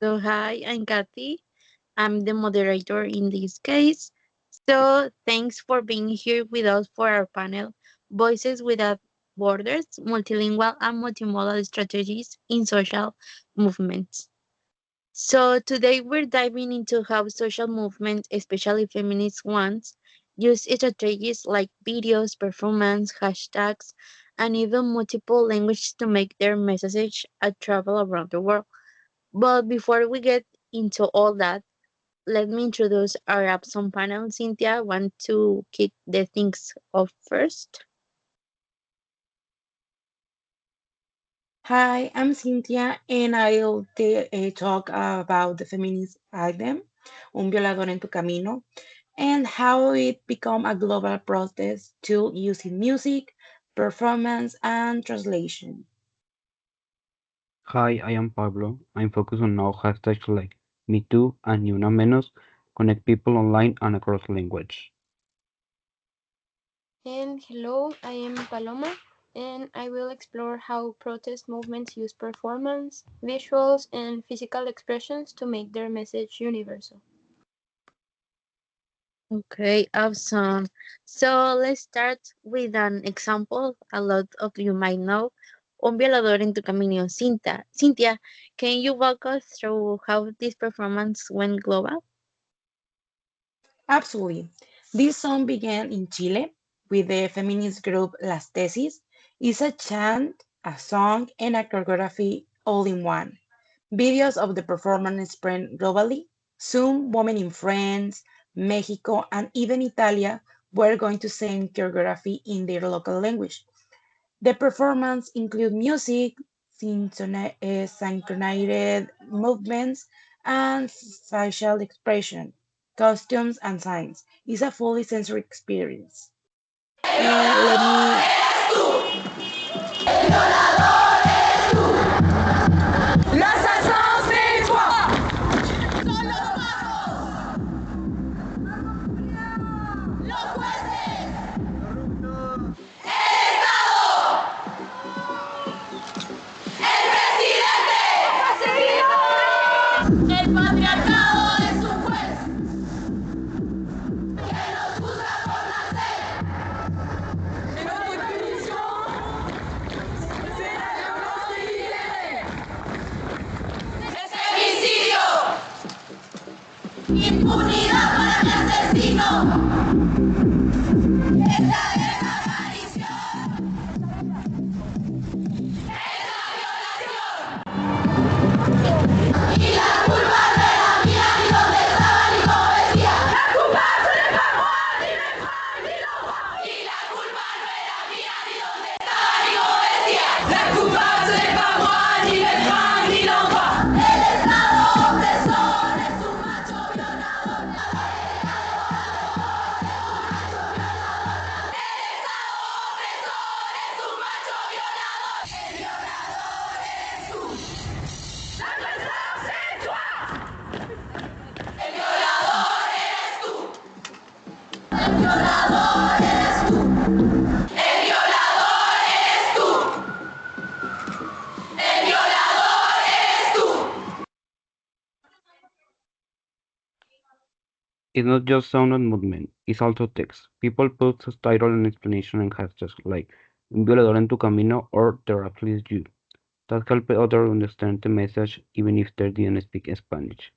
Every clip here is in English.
So, hi, I'm Kathy. I'm the moderator in this case. So, thanks for being here with us for our panel, Voices Without Borders, Multilingual and Multimodal Strategies in Social Movements. So, today we're diving into how social movements, especially feminist ones, use strategies like videos, performance, hashtags, and even multiple languages to make their message travel around the world. But before we get into all that, let me introduce our Abson panel. Cynthia, want to kick the things off first? Hi, I'm Cynthia, and I'll talk about the feminist item, Un Violador en Tu Camino, and how it become a global protest tool using music, performance, and translation. Hi, I am Pablo. I'm focused on how hashtags like MeToo and Ni Una Menos connect people online and across language. And hello, I am Paloma, and I will explore how protest movements use performance, visuals, and physical expressions to make their message universal. Okay, awesome. So let's start with an example a lot of you might know. Un violador en tu camino. Cynthia, can you walk us through how this performance went global? Absolutely. This song began in Chile with the feminist group Las Tesis. It's a chant, a song, and a choreography all in one. Videos of the performance spread globally. Soon, women in France, Mexico, and even Italia were going to sing choreography in their local language. The performance include music, synchronized movements, and facial expression, costumes, and signs. It's a fully sensory experience. And let me It's not just sound and movement, it's also text. People put subtitle and explanation and hashtags like Un violador en tu camino or There actually is you. That help others understand the message even if they didn't speak Spanish.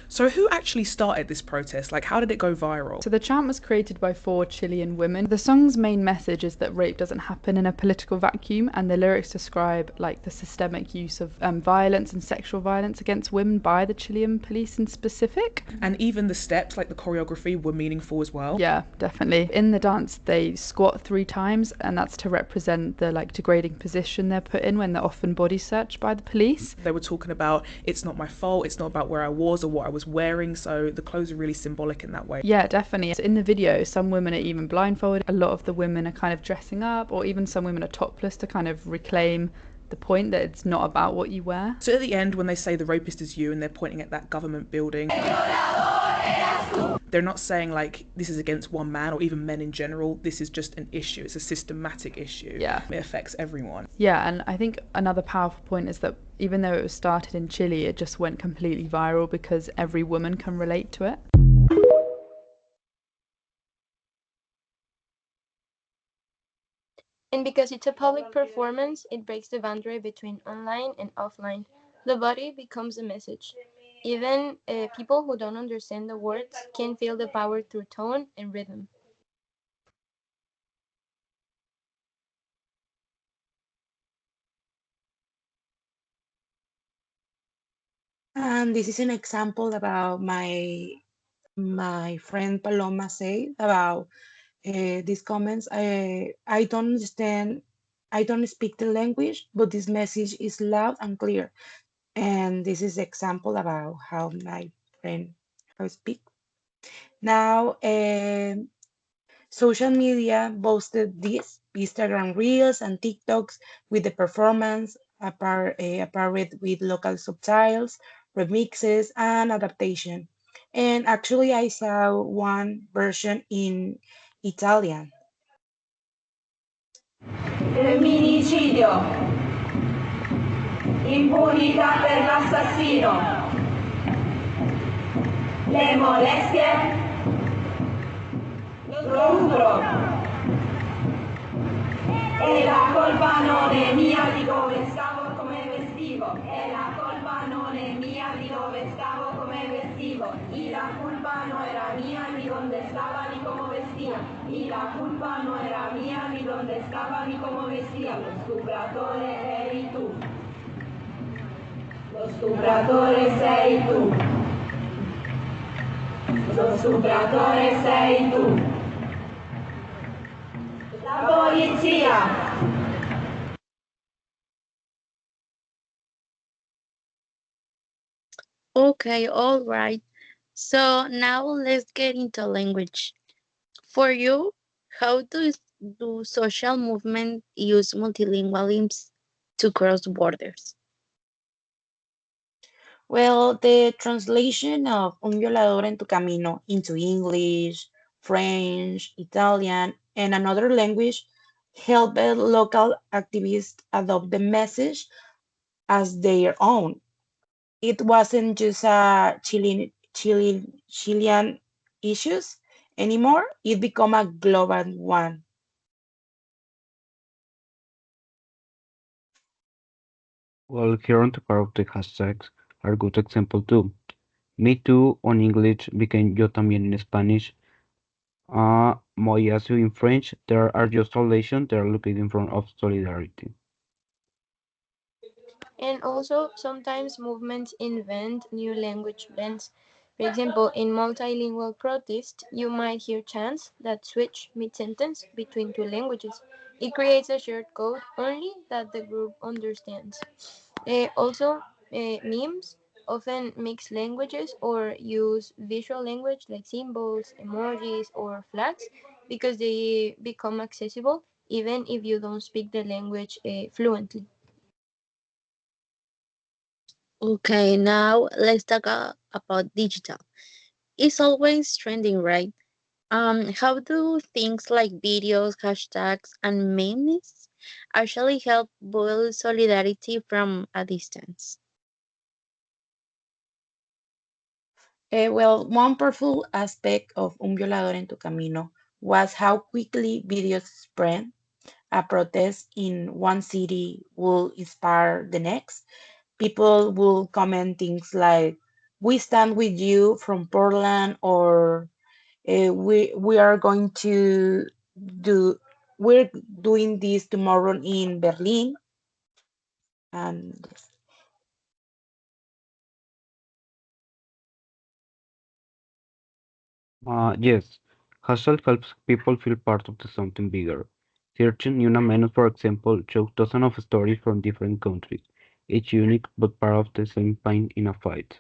So, who actually started this protest? Like, how did it go viral? So the chant was created by 4 Chilean women. The song's main message is that rape doesn't happen in a political vacuum, and the lyrics describe like the systemic use of violence and sexual violence against women by the Chilean police in specific. And even the steps, like the choreography, were meaningful as well. Yeah, definitely. In the dance, they squat 3 times, and that's to represent the like degrading position they're put in when they're often body searched by the police. They were talking about it's not my fault, it's not about where I was or what I was wearing, so the clothes are really symbolic in that way. Yeah, definitely. In the video, some women are even blindfolded. A lot of the women are kind of dressing up, or even some women are topless to kind of reclaim the point that it's not about what you wear. So at the end, when they say the rapist is you and they're pointing at that government building, they're not saying like this is against one man or even men in general. This is just an issue. It's a systematic issue. Yeah. It affects everyone. Yeah, and I think another powerful point is that even though it was started in Chile, it just went completely viral because every woman can relate to it. And because it's a public performance, it breaks the boundary between online and offline. The body becomes a message. Even people who don't understand the words can feel the power through tone and rhythm. And this is an example about my friend Paloma said about these comments. I don't understand. I don't speak the language, but this message is loud and clear. And this is example about how my friend how speak. Now, social media boosted this Instagram Reels and TikToks with the performance apart with local subtitles, remixes, and adaptation. And actually, I saw one version in Italian. Femminicidio, impunità per l'assassino, le molestie, stupro, e la colpa non è mia di dove stavo come vestivo, e la colpa non è mia di dove stavo come vestivo, y la culpa no era mía ni dónde estaba ni cómo vestía, y la culpa no era mía ni dónde estaba ni cómo vestía, lo stupratore eri tu, lo stupratore sei tu, lo stupratore sei tu, la polizia. Okay, all right. So now let's get into language. For you, how do social movements use multilingualism to cross borders? Well, the translation of Un violador en tu camino into English, French, Italian, and another language helped local activists adopt the message as their own. It wasn't just a Chilean issues anymore. It became a global one. Well, here on the part of the hashtags are good example too. Me too on English became yo también in Spanish. Moi aussi in French. There are just translations. They are looking in front of solidarity. And also, sometimes movements invent new language blends. For example, in multilingual protest, you might hear chants that switch mid sentence between two languages. It creates a shared code only that the group understands. Also, memes often mix languages or use visual language like symbols, emojis, or flags because they become accessible even if you don't speak the language fluently. Okay, now let's talk about digital. It's always trending, right? How do things like videos, hashtags, and memes actually help build solidarity from a distance? Well, one powerful aspect of Un violador en tu camino was how quickly videos spread. A protest in one city will inspire the next. People will comment things like, "We stand with you" from Portland, or we are going to do we're doing this tomorrow in Berlin. And Yes, hustle helps people feel part of the something bigger. Searching Una Menos, for example, shows dozens of stories from different countries, each unique but part of the same pain in a fight.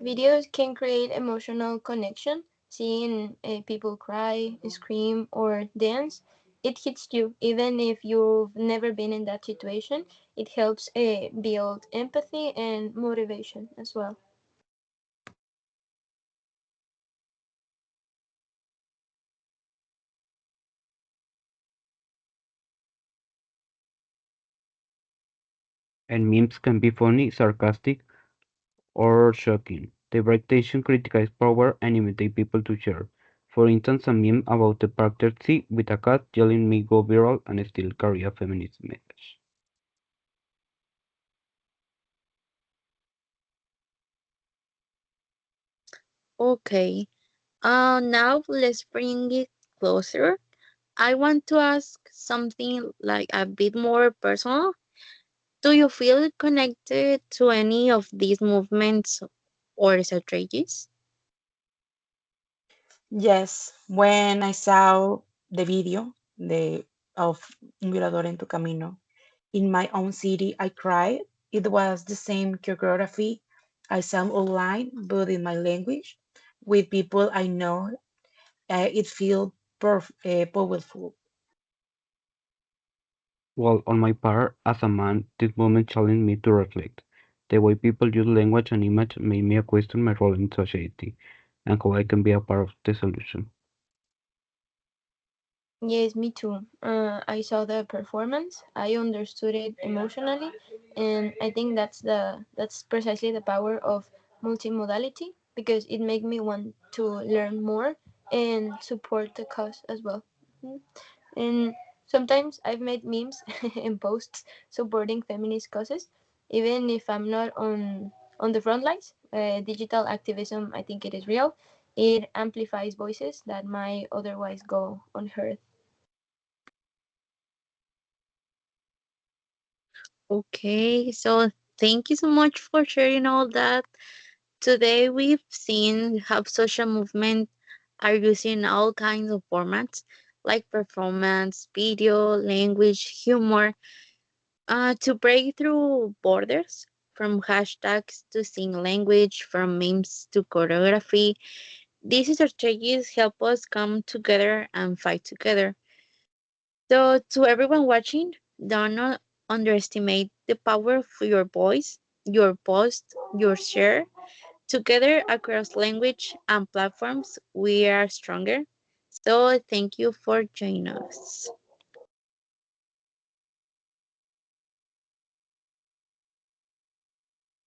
Videos can create emotional connection. Seeing people cry, scream, or dance, it hits you, even if you've never been in that situation. It helps build empathy and motivation as well. And memes can be funny, sarcastic, or shocking. They break tension, criticize power, and imitate people to share. For instance, a meme about the park taxi with a cat yelling may go viral and still carry a feminist message. Okay. Now let's bring it closer. I want to ask something like a bit more personal. Do you feel connected to any of these movements or strategies? Yes, when I saw the video of Un Violador en tu Camino in my own city, I cried. It was the same choreography I saw online, but in my language, with people I know. It feels powerful. Well, on my part, as a man, this moment challenged me to reflect. The way people use language and image made me question my role in society and how I can be a part of the solution. Yes, me too. I saw the performance. I understood it emotionally, and I think that's precisely the power of multimodality because it made me want to learn more and support the cause as well. Mhm. And sometimes I've made memes and posts supporting feminist causes, even if I'm not on the front lines. Digital activism, I think it is real. It amplifies voices that might otherwise go unheard. Okay, so thank you so much for sharing all that. Today we've seen how social movements are using all kinds of formats like performance, video, language, humor to break through borders, from hashtags to sing language, from memes to choreography. These strategies help us come together and fight together. So, to everyone watching, don't underestimate the power of your voice, your post, your share. Together across language and platforms, we are stronger. So, thank you for joining us.